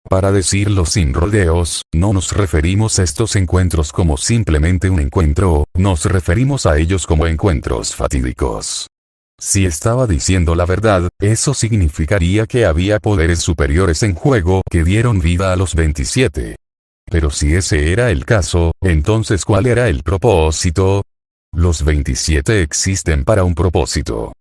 Para decirlo sin rodeos, no nos referimos a estos encuentros como simplemente un encuentro, nos referimos a ellos como encuentros fatídicos. Si estaba diciendo la verdad, eso significaría que había poderes superiores en juego que dieron vida a los 27. Pero si ese era el caso, entonces ¿cuál era el propósito? Los 27 existen para un propósito.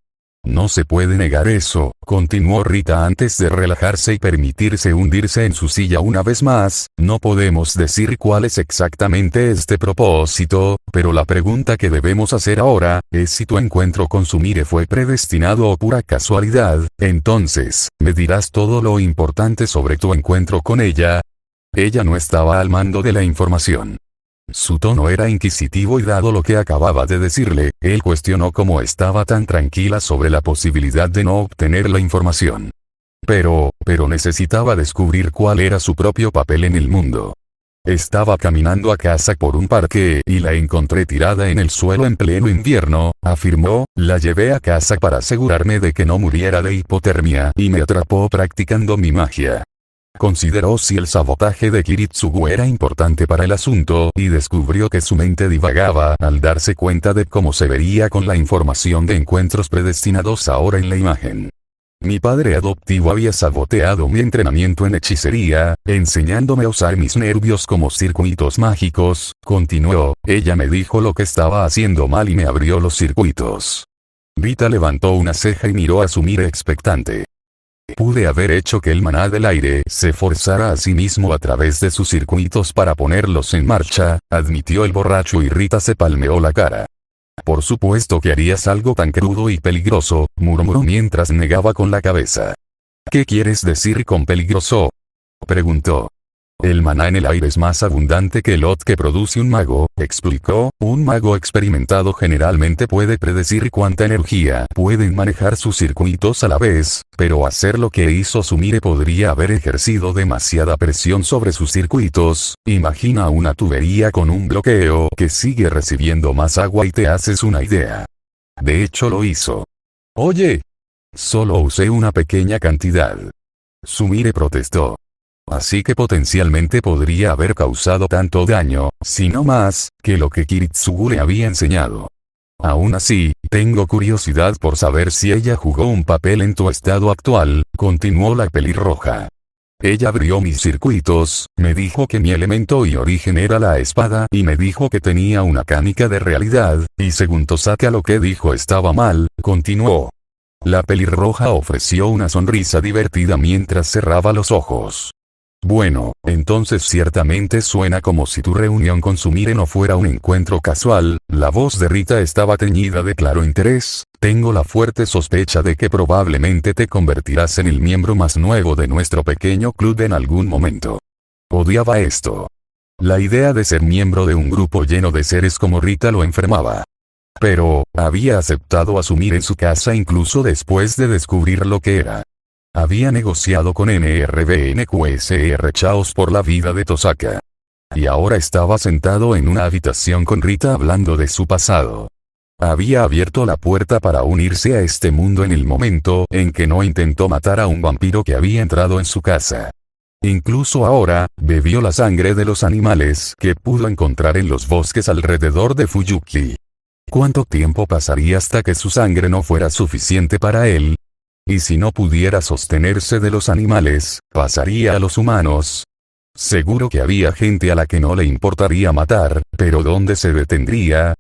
No se puede negar eso, continuó Rita antes de relajarse y permitirse hundirse en su silla una vez más. No podemos decir cuál es exactamente este propósito, pero la pregunta que debemos hacer ahora, es si tu encuentro con Sumire fue predestinado o pura casualidad. Entonces, ¿me dirás todo lo importante sobre tu encuentro con ella? Ella no estaba al mando de la información. Su tono era inquisitivo y dado lo que acababa de decirle, él cuestionó cómo estaba tan tranquila sobre la posibilidad de no obtener la información. Pero necesitaba descubrir cuál era su propio papel en el mundo. Estaba caminando a casa por un parque y la encontré tirada en el suelo en pleno invierno, afirmó, la llevé a casa para asegurarme de que no muriera de hipotermia y me atrapó practicando mi magia. Consideró si el sabotaje de Kiritsugu era importante para el asunto y descubrió que su mente divagaba al darse cuenta de cómo se vería con la información de encuentros predestinados ahora en la imagen. Mi padre adoptivo había saboteado mi entrenamiento en hechicería, enseñándome a usar mis nervios como circuitos mágicos, continuó, ella me dijo lo que estaba haciendo mal y me abrió los circuitos. Rita levantó una ceja y miró a Sumire expectante. Pude haber hecho que el maná del aire se forzara a sí mismo a través de sus circuitos para ponerlos en marcha, admitió el borracho y Rita se palmeó la cara. Por supuesto que harías algo tan crudo y peligroso, murmuró mientras negaba con la cabeza. ¿Qué quieres decir con peligroso? Preguntó. El maná en el aire es más abundante que el lot que produce un mago, explicó, un mago experimentado generalmente puede predecir cuánta energía pueden manejar sus circuitos a la vez, pero hacer lo que hizo Sumire podría haber ejercido demasiada presión sobre sus circuitos. Imagina una tubería con un bloqueo que sigue recibiendo más agua y te haces una idea. De hecho lo hizo. Oye, solo usé una pequeña cantidad. Sumire protestó. Así que potencialmente podría haber causado tanto daño, si no más, que lo que Kiritsugu le había enseñado. Aún así, tengo curiosidad por saber si ella jugó un papel en tu estado actual, continuó la pelirroja. Ella abrió mis circuitos, me dijo que mi elemento y origen era la espada y me dijo que tenía una canica de realidad, y según Tosaka lo que dijo estaba mal, continuó. La pelirroja ofreció una sonrisa divertida mientras cerraba los ojos. Bueno, entonces ciertamente suena como si tu reunión con Sumire no fuera un encuentro casual. La voz de Rita estaba teñida de claro interés. Tengo la fuerte sospecha de que probablemente te convertirás en el miembro más nuevo de nuestro pequeño club en algún momento. Odiaba esto. La idea de ser miembro de un grupo lleno de seres como Rita lo enfermaba. Pero, había aceptado asumir en su casa incluso después de descubrir lo que era. Había negociado con NRBNQSR Chaos por la vida de Tosaka. Y ahora estaba sentado en una habitación con Rita hablando de su pasado. Había abierto la puerta para unirse a este mundo en el momento en que no intentó matar a un vampiro que había entrado en su casa. Incluso ahora, bebió la sangre de los animales que pudo encontrar en los bosques alrededor de Fuyuki. ¿Cuánto tiempo pasaría hasta que su sangre no fuera suficiente para él? Y si no pudiera sostenerse de los animales, ¿pasaría a los humanos? Seguro que había gente a la que no le importaría matar, pero ¿dónde se detendría?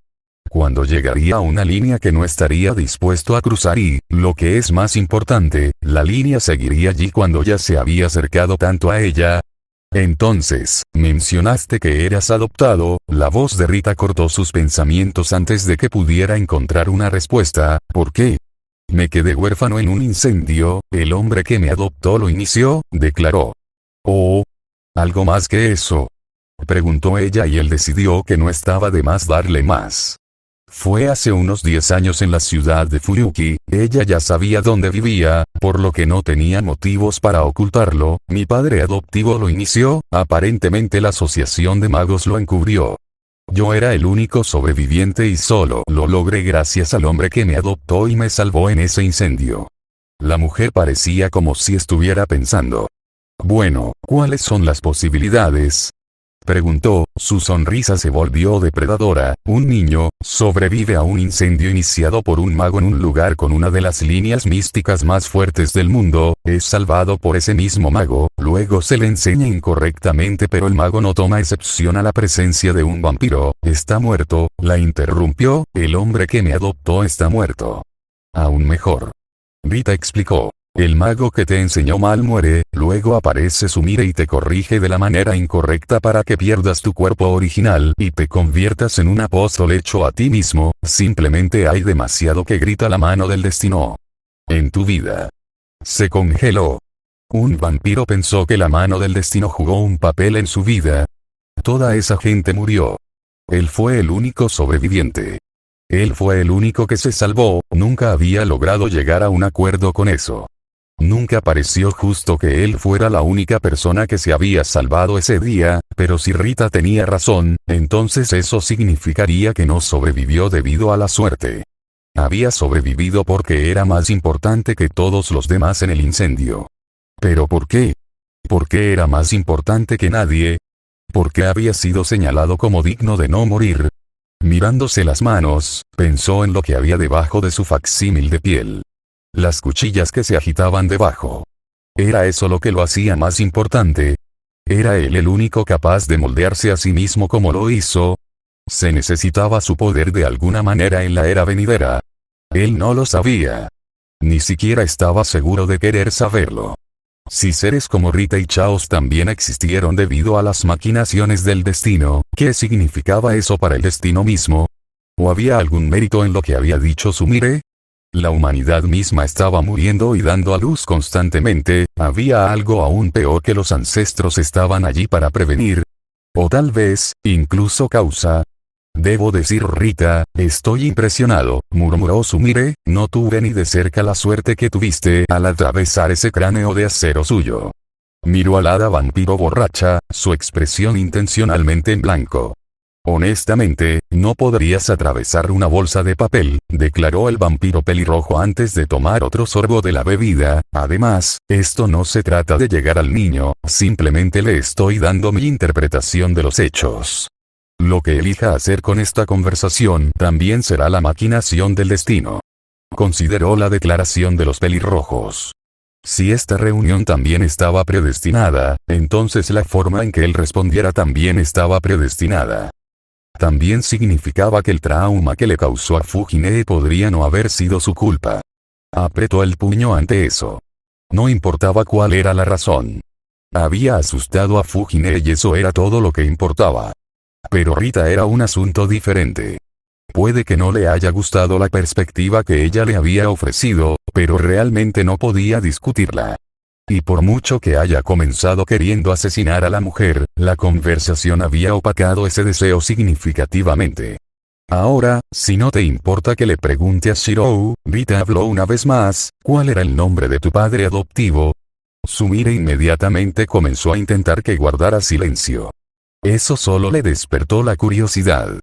cuando llegaría a una línea que no estaría dispuesto a cruzar y, lo que es más importante, la línea seguiría allí cuando ya se había acercado tanto a ella. Entonces, mencionaste que eras adoptado. La voz de Rita cortó sus pensamientos antes de que pudiera encontrar una respuesta. ¿Por qué? Me quedé huérfano en un incendio, el hombre que me adoptó lo inició, declaró. Oh, ¿algo más que eso?, preguntó ella y él decidió que no estaba de más darle más. Fue hace unos 10 años en la ciudad de Fuyuki, ella ya sabía dónde vivía, por lo que no tenía motivos para ocultarlo. Mi padre adoptivo lo inició, aparentemente la asociación de magos lo encubrió. Yo era el único sobreviviente y solo lo logré gracias al hombre que me adoptó y me salvó en ese incendio. La mujer parecía como si estuviera pensando. Bueno, ¿cuáles son las posibilidades?, preguntó. Su sonrisa se volvió depredadora. Un niño sobrevive a un incendio iniciado por un mago en un lugar con una de las líneas místicas más fuertes del mundo, es salvado por ese mismo mago, luego se le enseña incorrectamente pero el mago no toma excepción a la presencia de un vampiro. Está muerto, la interrumpió, el hombre que me adoptó está muerto. Aún mejor. Rita explicó. El mago que te enseñó mal muere, luego aparece Sumire y te corrige de la manera incorrecta para que pierdas tu cuerpo original y te conviertas en un apóstol hecho a ti mismo. Simplemente hay demasiado que grita la mano del destino en tu vida. Se congeló. Un vampiro pensó que la mano del destino jugó un papel en su vida. Toda esa gente murió. Él fue el único sobreviviente. Él fue el único que se salvó. Nunca había logrado llegar a un acuerdo con eso. Nunca pareció justo que él fuera la única persona que se había salvado ese día, pero si Rita tenía razón, entonces eso significaría que no sobrevivió debido a la suerte. Había sobrevivido porque era más importante que todos los demás en el incendio. ¿Pero por qué? ¿Por qué era más importante que nadie? ¿Por qué había sido señalado como digno de no morir? Mirándose las manos, pensó en lo que había debajo de su facsímil de piel. Las cuchillas que se agitaban debajo. ¿Era eso lo que lo hacía más importante? ¿Era él el único capaz de moldearse a sí mismo como lo hizo? ¿Se necesitaba su poder de alguna manera en la era venidera? Él no lo sabía. Ni siquiera estaba seguro de querer saberlo. Si seres como Rita y Chaos también existieron debido a las maquinaciones del destino, ¿qué significaba eso para el destino mismo? ¿O había algún mérito en lo que había dicho Sumire? La humanidad misma estaba muriendo y dando a luz constantemente. ¿Había algo aún peor que los ancestros estaban allí para prevenir? O tal vez, incluso causa. Debo decir Rita, estoy impresionado, murmuró Sumire, no tuve ni de cerca la suerte que tuviste al atravesar ese cráneo de acero suyo. Miró al hada vampiro borracha, su expresión intencionalmente en blanco. Honestamente, no podrías atravesar una bolsa de papel, declaró el vampiro pelirrojo antes de tomar otro sorbo de la bebida. Además, esto no se trata de llegar al niño, simplemente le estoy dando mi interpretación de los hechos. Lo que elija hacer con esta conversación también será la maquinación del destino. Consideró la declaración de los pelirrojos. Si esta reunión también estaba predestinada, entonces la forma en que él respondiera también estaba predestinada. También significaba que el trauma que le causó a Fujine podría no haber sido su culpa. Apretó el puño ante eso. No importaba cuál era la razón. Había asustado a Fujine y eso era todo lo que importaba. Pero Rita era un asunto diferente. Puede que no le haya gustado la perspectiva que ella le había ofrecido, pero realmente no podía discutirla. Y por mucho que haya comenzado queriendo asesinar a la mujer, la conversación había opacado ese deseo significativamente. Ahora, si no te importa que le pregunte a Shirou, Rita habló una vez más, ¿cuál era el nombre de tu padre adoptivo? Sumire inmediatamente comenzó a intentar que guardara silencio. Eso solo le despertó la curiosidad.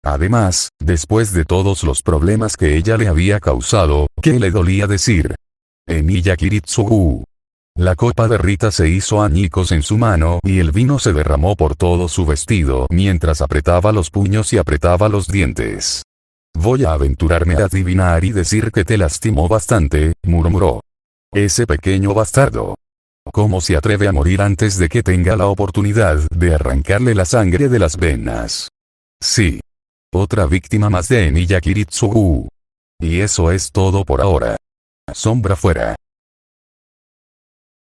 Además, después de todos los problemas que ella le había causado, ¿qué le dolía decir? Emiya Kiritsugu. La copa de Rita se hizo añicos en su mano y el vino se derramó por todo su vestido mientras apretaba los puños y apretaba los dientes. Voy a aventurarme a adivinar y decir que te lastimó bastante, murmuró. Ese pequeño bastardo. ¿Cómo se atreve a morir antes de que tenga la oportunidad de arrancarle la sangre de las venas? Sí. Otra víctima más de Eniya Kiritsugu. Y eso es todo por ahora. Sombra fuera.